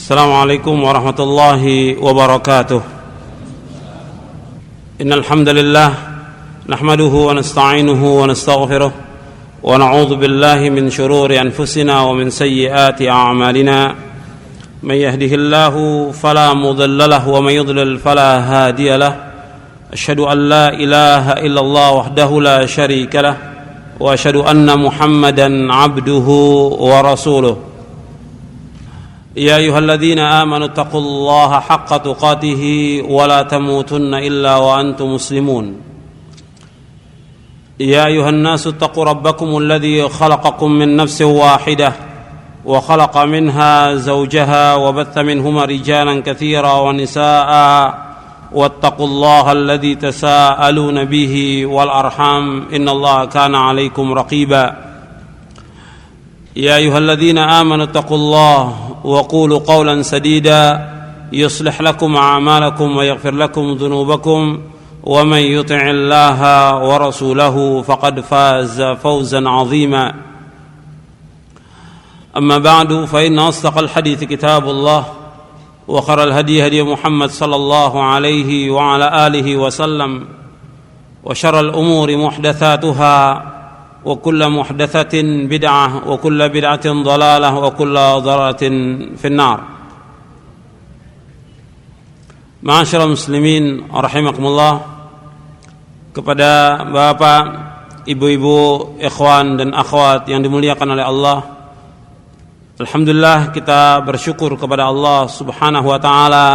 Assalamualaikum warahmatullahi wabarakatuh. Innal hamdalillah nahmaduhu wa nasta'inuhu wa nastaghfiruh wa na'udzu billahi min shururi anfusina wa min sayyiati a'malina. Man yahdihillahu fala mudilla lahu wa man yudlil fala hadiya lahu. Asyhadu an la ilaha illallah wahdahu la syarika lahu wa asyhadu anna Muhammadan 'abduhu wa rasuluh. يا أيها الذين آمنوا اتقوا الله حق تقاته ولا تموتن إلا وأنتم مسلمون يا أيها الناس اتقوا ربكم الذي خلقكم من نفس واحدة وخلق منها زوجها وبث منهما رجالا كثيرا ونساء واتقوا الله الذي تساءلون به والأرحام إن الله كان عليكم رقيبا يا أيها الذين آمنوا اتقوا الله وقولوا قولا سديدا يصلح لكم أعمالكم ويغفر لكم ذنوبكم ومن يطع الله ورسوله فقد فاز فوزا عظيما أما بعد فإن أصدق الحديث كتاب الله وخير الهدي هدي محمد صلى الله عليه وعلى آله وسلم وشر الأمور محدثاتها وكل محدثة بدعة وكل بدعة ضلالة وكل ضلالة في النار. Ma'asyiral muslimin rahimakumullah, kepada bapak, ibu-ibu, ikhwan dan akhwat yang dimuliakan oleh Allah, alhamdulillah kita bersyukur kepada Allah Subhanahu wa taala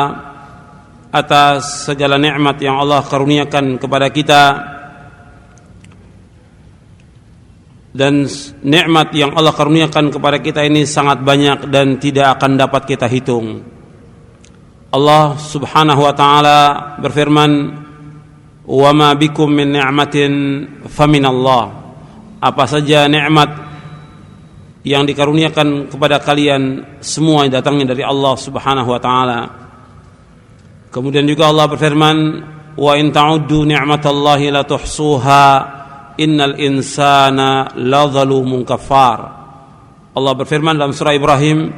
atas segala nikmat yang Allah karuniakan kepada kita. Dan nikmat yang Allah karuniakan kepada kita ini sangat banyak dan tidak akan dapat kita hitung. Allah Subhanahu wa taala berfirman, "Wa ma bikum min ni'matin faminallah." Apa saja nikmat yang dikaruniakan kepada kalian semua datangnya dari Allah Subhanahu wa taala. Kemudian juga Allah berfirman, "Wa in ta'uddu ni'matallahi la tuhsuha. Innal insana ladzalumun kafar." Allah berfirman dalam surah Ibrahim,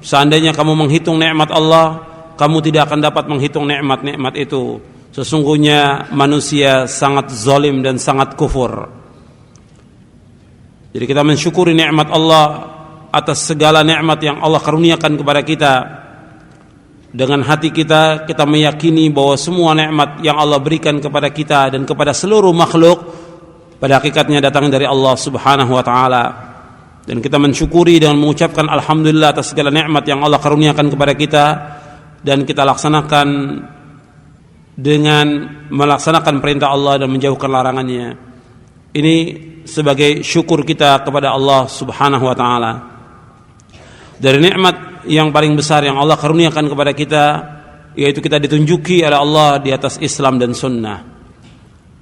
seandainya kamu menghitung nikmat Allah, kamu tidak akan dapat menghitung nikmat-nikmat itu. Sesungguhnya manusia sangat zalim dan sangat kufur. Jadi kita mensyukuri nikmat Allah atas segala nikmat yang Allah karuniakan kepada kita. Dengan hati kita meyakini bahwa semua nikmat yang Allah berikan kepada kita dan kepada seluruh makhluk pada hakikatnya datang dari Allah Subhanahu wa taala, dan kita mensyukuri dengan mengucapkan alhamdulillah atas segala nikmat yang Allah karuniakan kepada kita, dan kita laksanakan dengan melaksanakan perintah Allah dan menjauhkan larangannya. Ini sebagai syukur kita kepada Allah Subhanahu wa taala. Dari nikmat yang paling besar yang Allah karuniakan kepada kita, yaitu kita ditunjuki oleh Allah di atas Islam dan sunnah.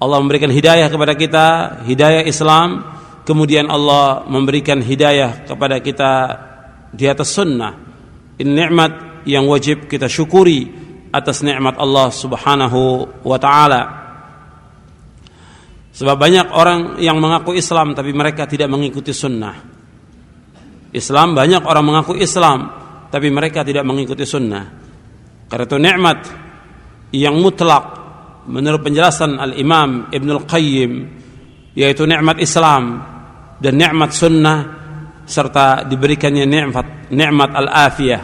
Allah memberikan hidayah kepada kita, hidayah Islam, kemudian Allah memberikan hidayah kepada kita di atas sunnah. Ini nikmat yang wajib kita syukuri atas nikmat Allah Subhanahu wa taala. Sebab banyak orang yang mengaku Islam tapi mereka tidak mengikuti sunnah. Islam, banyak orang mengaku Islam tapi mereka tidak mengikuti sunnah. Karena itu nikmat yang mutlak menurut penjelasan Al-Imam Ibnul Qayyim, yaitu nikmat Islam dan nikmat sunnah, serta diberikannya nikmat al-afiyah.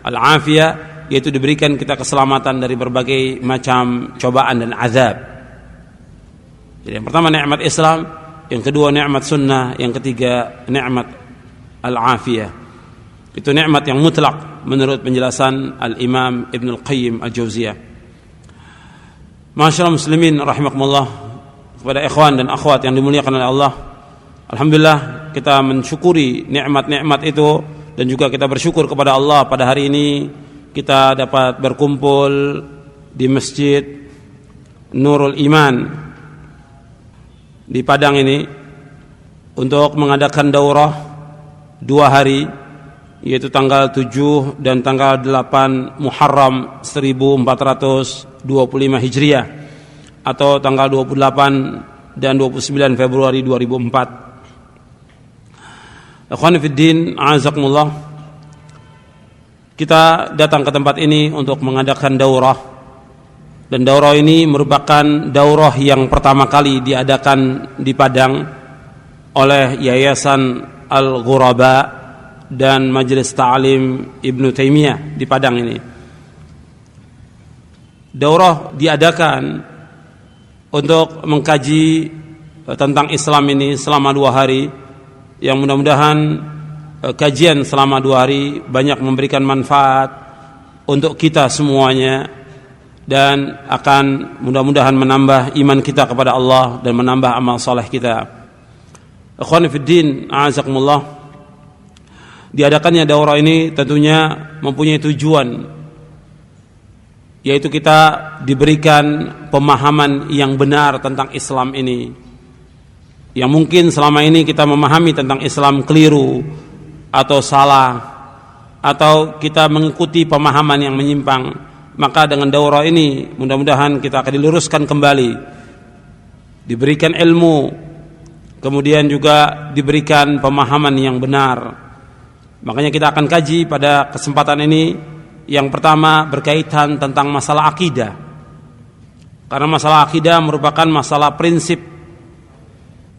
Al-afiyah yaitu diberikan kita keselamatan dari berbagai macam cobaan dan azab. Jadi yang pertama nikmat Islam, yang kedua nikmat sunnah, yang ketiga nikmat al-afiyah. Itu nikmat yang mutlak menurut penjelasan Al-Imam Ibnul Qayyim Al-Jauziyah. Ma'asyiral muslimin rahimakumullah, kepada ikhwan dan akhwat yang dimuliakan oleh Allah, alhamdulillah kita mensyukuri nikmat-nikmat itu, dan juga kita bersyukur kepada Allah pada hari ini kita dapat berkumpul di Masjid Nurul Iman di Padang ini untuk mengadakan daurah 2 hari, yaitu tanggal 7 dan tanggal 8 Muharram 1425 Hijriah, atau tanggal 28 dan 29 Februari 2004. Ikhwan fiddin, a'azakumullah, Kita datang ke tempat ini untuk mengadakan daurah, dan daurah ini merupakan daurah yang pertama kali diadakan di Padang oleh Yayasan Al-Ghuraba dan Majelis Ta'lim Ibnu Taimiyah di Padang ini. Daurah diadakan untuk mengkaji tentang Islam ini selama 2 hari, yang mudah-mudahan kajian selama 2 hari banyak memberikan manfaat untuk kita semuanya, dan akan mudah-mudahan menambah iman kita kepada Allah dan menambah amal saleh kita. Ikhwani fiddin, a'azakumullah. Diadakannya daurah ini tentunya mempunyai tujuan, yaitu kita diberikan pemahaman yang benar tentang Islam ini. Yang mungkin selama ini kita memahami tentang Islam keliru atau salah, atau kita mengikuti pemahaman yang menyimpang, maka dengan daurah ini mudah-mudahan kita akan diluruskan kembali, diberikan ilmu, kemudian juga diberikan pemahaman yang benar. Makanya kita akan kaji pada kesempatan ini. Yang pertama berkaitan tentang masalah akidah, karena masalah akidah merupakan masalah prinsip,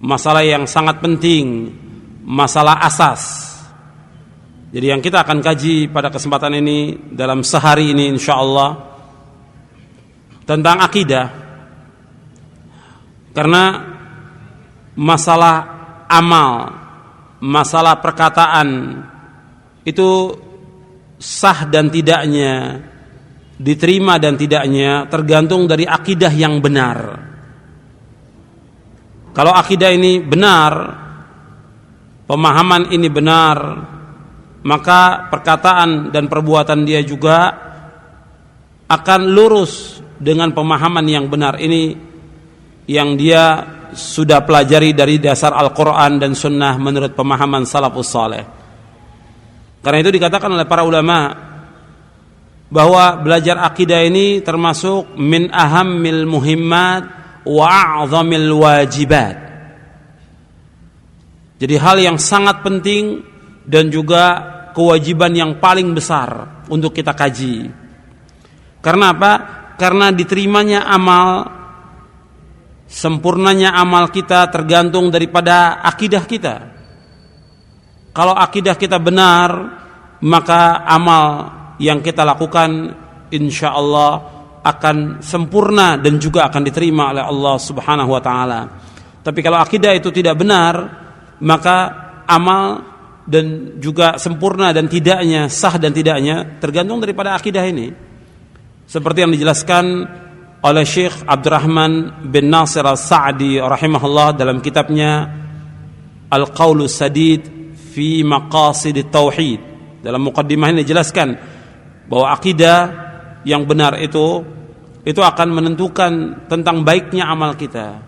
masalah yang sangat penting, masalah asas. Jadi yang kita akan kaji pada kesempatan ini dalam sehari ini insyaallah tentang akidah. Karena masalah amal, masalah perkataan itu sah dan tidaknya, diterima dan tidaknya tergantung dari akidah yang benar. Kalau akidah ini benar, pemahaman ini benar, maka perkataan dan perbuatan dia juga akan lurus dengan pemahaman yang benar ini, yang dia sudah pelajari dari dasar Al-Quran dan Sunnah menurut pemahaman salafus saleh. Karena itu dikatakan oleh para ulama bahwa belajar akidah ini termasuk min ahammil muhimmat wa a'zamil wajibat. Jadi hal yang sangat penting dan juga kewajiban yang paling besar untuk kita kaji. Karena apa? Karena diterimanya amal, sempurnanya amal kita tergantung daripada akidah kita. Kalau akidah kita benar, maka amal yang kita lakukan insyaallah akan sempurna dan juga akan diterima oleh Allah Subhanahu wa taala. Tapi kalau akidah itu tidak benar, maka amal dan juga sempurna dan tidaknya, sah dan tidaknya tergantung daripada akidah ini. Seperti yang dijelaskan oleh Syekh Abdurrahman bin Nasir As-Sa'di rahimahullah dalam kitabnya Al-Qaulus Sadid fi Maqasid Tauhid. Dalam muqaddimah ini dijelaskan bahwa akidah yang benar itu akan menentukan tentang baiknya amal kita.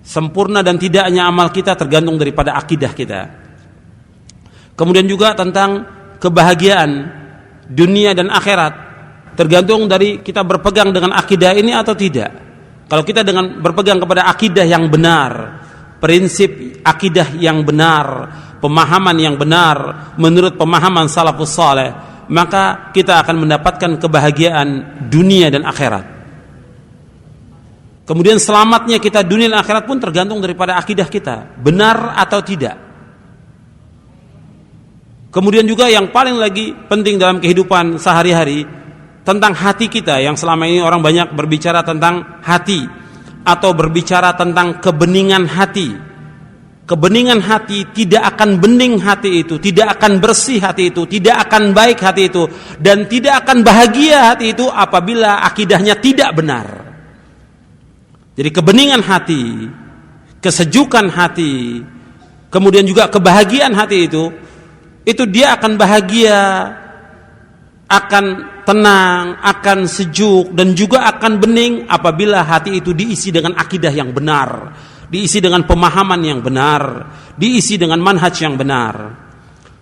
Sempurna dan tidaknya amal kita tergantung daripada akidah kita. Kemudian juga tentang kebahagiaan dunia dan akhirat tergantung dari kita berpegang dengan akidah ini atau tidak. Kalau kita dengan berpegang kepada akidah yang benar, prinsip akidah yang benar, pemahaman yang benar menurut pemahaman salafus saleh, maka kita akan mendapatkan kebahagiaan dunia dan akhirat. Kemudian selamatnya kita dunia dan akhirat pun tergantung daripada akidah kita, benar atau tidak. Kemudian juga yang paling lagi penting dalam kehidupan sehari-hari tentang hati kita, yang selama ini orang banyak berbicara tentang hati atau berbicara tentang kebeningan hati. Kebeningan hati tidak akan bening hati itu, tidak akan bersih hati itu, tidak akan baik hati itu, dan tidak akan bahagia hati itu apabila akidahnya tidak benar. Jadi kebeningan hati, kesejukan hati, kemudian juga kebahagiaan hati itu dia akan bahagia, akan tenang, akan sejuk, dan juga akan bening apabila hati itu diisi dengan akidah yang benar, diisi dengan pemahaman yang benar, diisi dengan manhaj yang benar.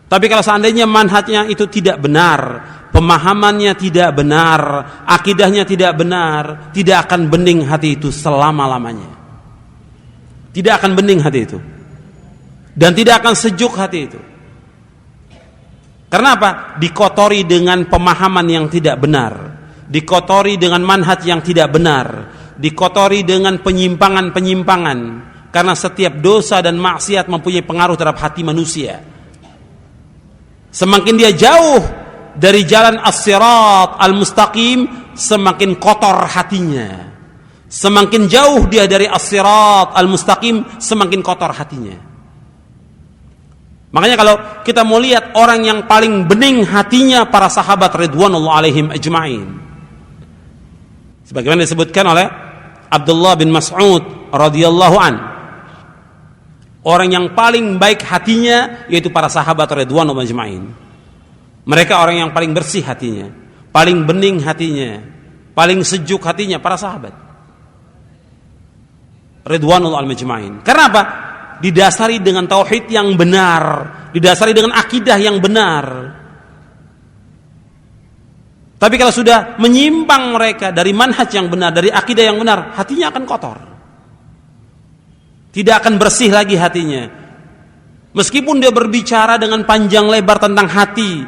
Tapi kalau seandainya manhajnya itu tidak benar, pemahamannya tidak benar, akidahnya tidak benar, tidak akan bening hati itu selama-lamanya. Tidak akan bening hati itu, dan tidak akan sejuk hati itu. Karena apa? Dikotori dengan pemahaman yang tidak benar, dikotori dengan manhaj yang tidak benar, dikotori dengan penyimpangan-penyimpangan. Karena setiap dosa dan maksiat mempunyai pengaruh terhadap hati manusia. Semakin dia jauh dari jalan as-sirat al-mustaqim, semakin kotor hatinya. Semakin jauh dia dari as-sirat al-mustaqim, semakin kotor hatinya. Makanya kalau kita mau lihat orang yang paling bening hatinya, para sahabat ridwanullah alaihim ajma'in. Sebagaimana disebutkan oleh Abdullah bin Mas'ud radhiyallahu an. Orang yang paling baik hatinya yaitu para sahabat ridwanullah ajma'in. Mereka orang yang paling bersih hatinya, paling bening hatinya, paling sejuk hatinya, para sahabat ridwanullah ajma'in. Karena apa? Didasari dengan tauhid yang benar, didasari dengan akidah yang benar. Tapi kalau sudah menyimpang mereka dari manhaj yang benar, dari akidah yang benar, hatinya akan kotor. Tidak akan bersih lagi hatinya. Meskipun dia berbicara dengan panjang lebar tentang hati,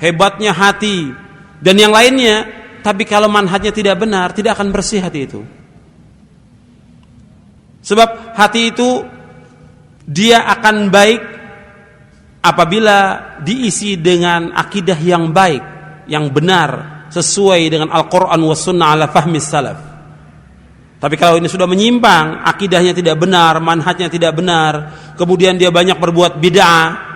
hebatnya hati, dan yang lainnya, tapi kalau manhajnya tidak benar, tidak akan bersih hati itu. Sebab hati itu dia akan baik apabila diisi dengan akidah yang baik, yang benar, sesuai dengan Al-Quran wa Sunnah ala fahmi salaf. Tapi kalau ini sudah menyimpang, akidahnya tidak benar, manhajnya tidak benar, kemudian dia banyak berbuat bid'ah,